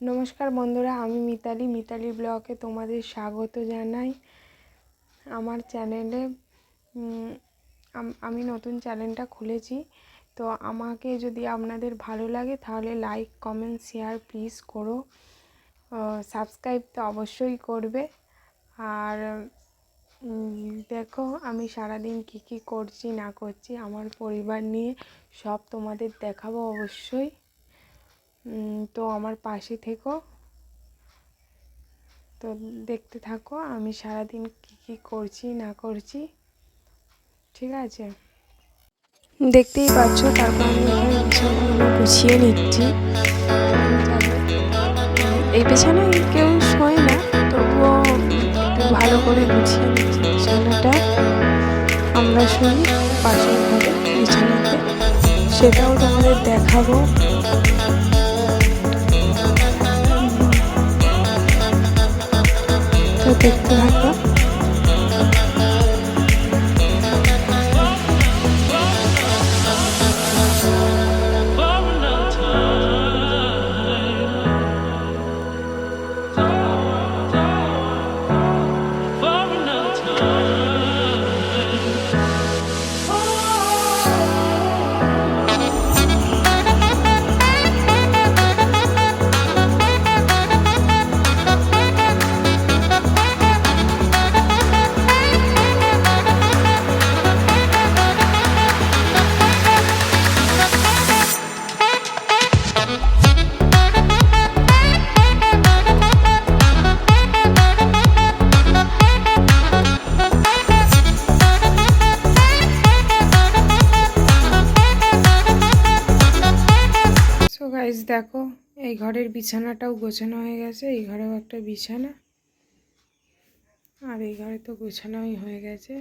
নমস্কার বন্ধুরা, আমি মিতালি ব্লগে তোমাদের স্বাগত জানাই। আমার চ্যানেলে আমি নতুন চ্যানেলটা খুলেছি, তো আমাকে যদি আপনাদের ভালো লাগে তাহলে লাইক কমেন্ট শেয়ার প্লিজ করো, সাবস্ক্রাইব তো অবশ্যই করবে। আর দেখো আমি সারাদিন কি করছি না করছি, আমার পরিবার নিয়ে সব তোমাদের দেখাবো অবশ্যই। তো আমার পাশে থেকো, তো দেখতে থাকো আমি সারাদিন কি করছি না করছি, ঠিক আছে? দেখতেই পাচ্ছ, তারপর আমি এখানে বিছানাগুলো গুছিয়ে নিচ্ছি। এই বিছানায় কেউ শোয় না, তবুও একটু ভালো করে গুছিয়ে নিচ্ছি বিছানাটা। আমরা শুই পাশের ঘরে বিছানাতে, সেটাও তোমাদের দেখাবো। তো দেখতে থাকো। গাইস দেখো, এই ঘরের বিছানাটাও গোছানো হয়ে গেছে। এই ঘরেও একটা বিছানা, আর এই ঘরে তো গোছানোই হয়ে গেছে,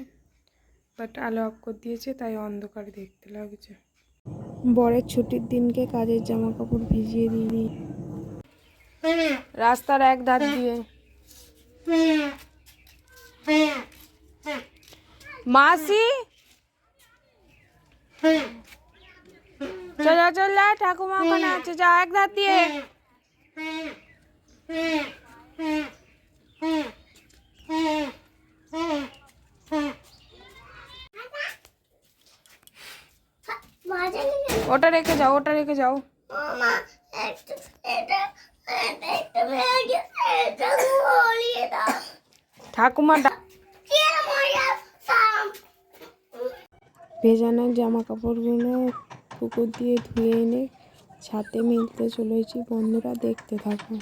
বাট আলো অফ করে দিয়েছে তাই অন্ধকার দেখতে লাগছে। বরের ছুটির দিনকে কাজের জামা কাপড় ভিজিয়ে দিই রাস্তার এক ধার দিয়ে। মাসি চল ঠাকুমা ওখানে আছে, যা এক ধার দিয়ে। ওটা রেখে যাও। ঠাকুমা ভেজানো জামা কাপড়গুলো পুকুর দিয়ে ধুয়ে এনে ছাদে মিলতে চলেছি। বন্ধুরা দেখতে থাকো।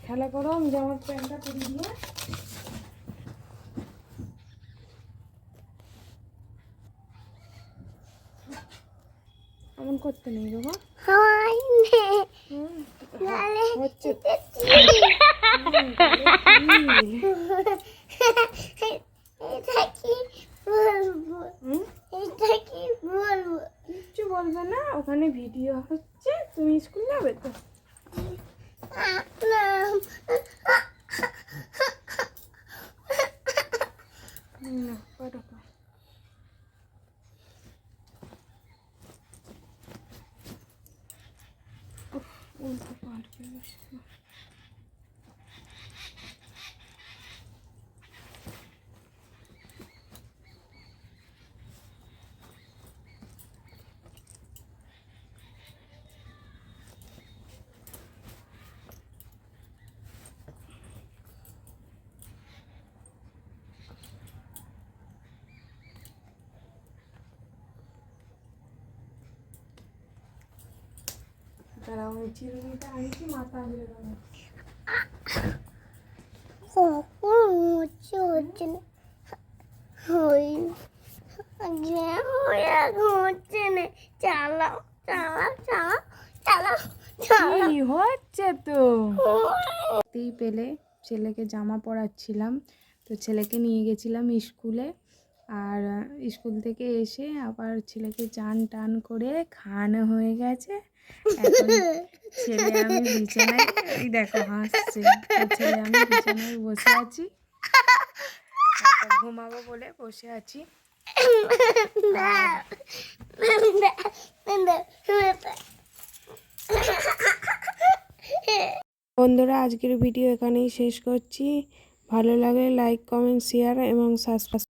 খেলা করো, আমি জামার প্যান্টটা পরিয়ে দিয়ে। এমন করতে নেই বাবা, হচ্ছে কিচ্ছু বলবে না, ওখানে ভিডিও হচ্ছে, তুমি স্কুল যাবে তো? না পড়ো। উল্টো পাল্টে গেছে। দাঁড়াও, ওই চিরুনিটা আনিছি, মাথা ঘুরে গেল। হচ্ছে না, হচ্ছে না, চালাও চালাও চালাও চালাও চালাও। কি হচ্ছে তো? দেখতেই পেলে ছেলেকে জামা পরাচ্ছিলাম, তো ছেলেকে নিয়ে গেছিলাম স্কুলে। আর স্কুল থেকে এসে আবার ছেলেকে চান টান করে খাওয়ানো হয়ে গেছে। এখন ছেলে আমি বিছানায়, এই দেখো হাসছে, তো ছেলে আমি বিছানায় বসে আছি, ঘুমাবো বলে বসে আছি। বন্ধুরা, আজকের ভিডিও এখানেই শেষ করছি। ভালো লাগলে লাইক, কমেন্ট, শেয়ার এবং সাবস্ক্রাইব।